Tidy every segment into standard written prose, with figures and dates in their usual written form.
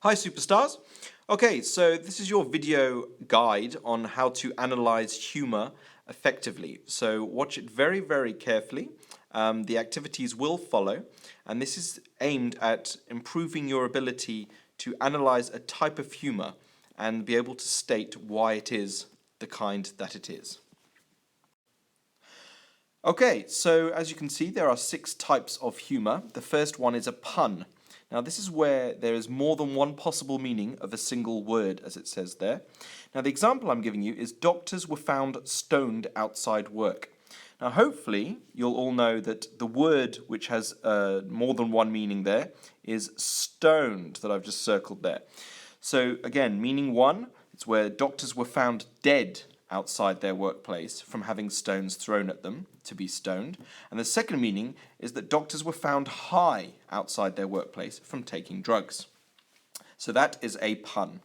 Hi superstars! Okay, so this is your video guide on how to analyze humor effectively. So watch it very, very carefully. The activities will follow, and this is aimed at improving your ability to analyze a type of humor and be able to state why it is the kind that it is. Okay, so as you can see, there are 6 types of humor. The first one is a pun. Now this is where there is more than one possible meaning of a single word, as it says there. Now the example I'm giving you is doctors were found stoned outside work. Now hopefully you'll all know that the word which has more than one meaning there is stoned, that I've just circled there. So again, meaning 1, it's where doctors were found dead outside their workplace from having stones thrown at them to be stoned. And the second meaning is that doctors were found high outside their workplace from taking drugs. So that is a pun.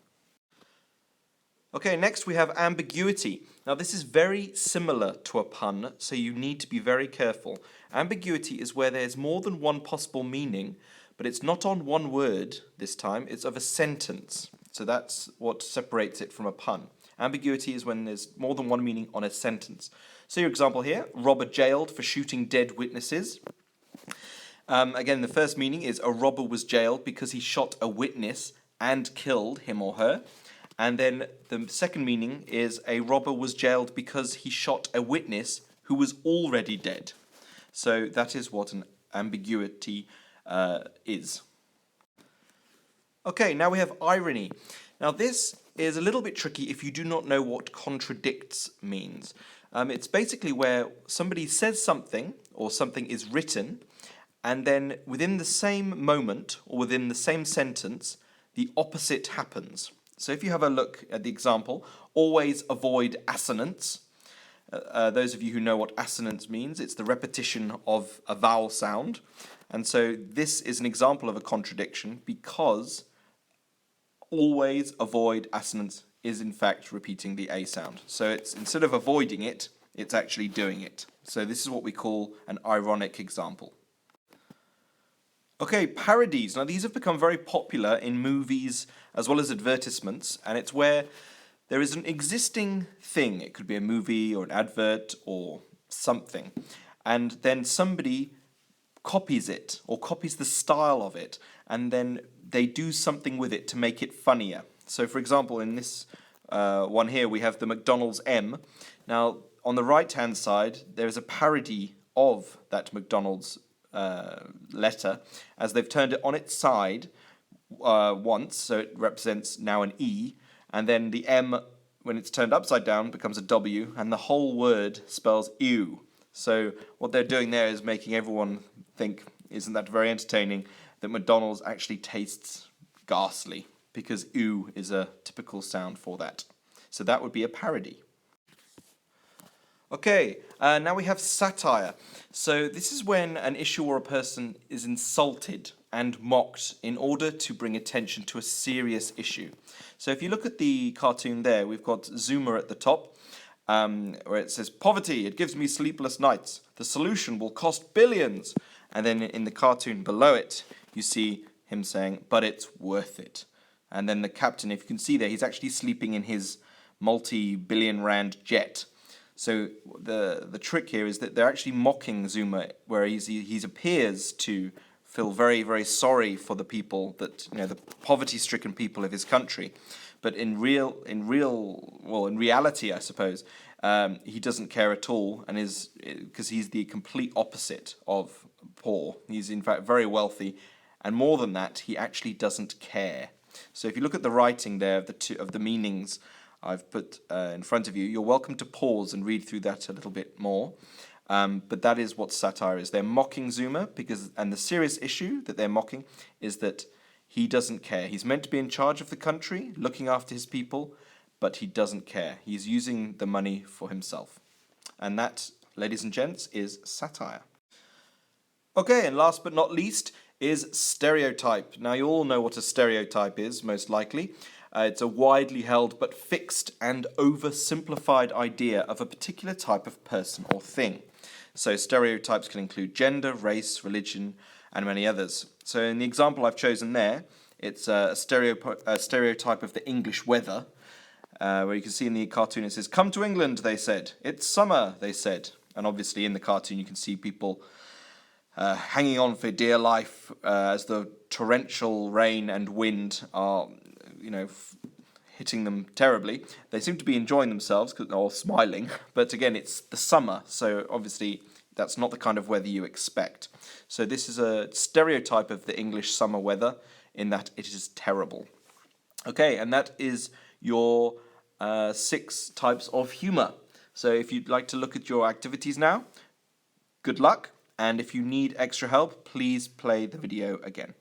Okay, next we have ambiguity. Now this is very similar to a pun, so you need to be very careful. Ambiguity is where there's more than one possible meaning, but it's not on one word this time, it's of a sentence. So that's what separates it from a pun. Ambiguity is when there's more than one meaning on a sentence. So your example here, robber jailed for shooting dead witnesses. Again, the first meaning is a robber was jailed because he shot a witness and killed him or her. And then the second meaning is a robber was jailed because he shot a witness who was already dead. So that is what an ambiguity is. Okay, now we have irony. Now this is a little bit tricky if you do not know what contradicts means. It's basically where somebody says something or something is written, and then within the same moment or within the same sentence, the opposite happens. So if you have a look at the example, always avoid assonance. Those of you who know what assonance means, it's the repetition of a vowel sound. And so this is an example of a contradiction because always avoid assonance is in fact repeating the A sound. So it's instead of avoiding it, it's actually doing it. So this is what we call an ironic example. Okay, parodies. Now these have become very popular in movies as well as advertisements, and it's where there is an existing thing. It could be a movie or an advert or something, and then somebody copies it or copies the style of it, and then they do something with it to make it funnier. So for example, in this one here, we have the McDonald's M. Now, on the right-hand side, there is a parody of that McDonald's letter, as they've turned it on its side once, so it represents now an E, and then the M, when it's turned upside down, becomes a W, and the whole word spells ew. So what they're doing there is making everyone think, isn't that very entertaining, that McDonald's actually tastes ghastly, because ew is a typical sound for that. So that would be a parody. Okay, now we have satire. So this is when an issue or a person is insulted and mocked in order to bring attention to a serious issue. So if you look at the cartoon there, we've got Zoomer at the top, where it says, "Poverty, it gives me sleepless nights. The solution will cost billions." And then in the cartoon below it, you see him saying, "But it's worth it." And then the captain, if you can see there, he's actually sleeping in his multi-billion rand jet. So the trick here is that they're actually mocking Zuma, where he appears to feel very, very sorry for the people that, the poverty-stricken people of his country. But in reality, I suppose, he doesn't care at all, and because he's the complete opposite of poor. He's in fact very wealthy, and more than that, he actually doesn't care. So if you look at the writing there of the meanings I've put in front of you, you're welcome to pause and read through that a little bit more. But that is what satire is. They're mocking Zuma, and the serious issue that they're mocking is that he doesn't care. He's meant to be in charge of the country, looking after his people, but he doesn't care. He's using the money for himself. And that, ladies and gents, is satire. Okay, and last but not least is stereotype. Now, you all know what a stereotype is, most likely. It's a widely held but fixed and oversimplified idea of a particular type of person or thing. So stereotypes can include gender, race, religion, and many others. So in the example I've chosen there, it's a stereotype of the English weather, where you can see in the cartoon it says, "Come to England," they said. "It's summer," they said. And obviously in the cartoon you can see people hanging on for dear life as the torrential rain and wind are, hitting them terribly. They seem to be enjoying themselves or smiling, but again, it's the summer, so obviously that's not the kind of weather you expect. So this is a stereotype of the English summer weather in that it is terrible. Okay, and that is your 6 types of humour. So if you'd like to look at your activities now, good luck, and if you need extra help, please play the video again.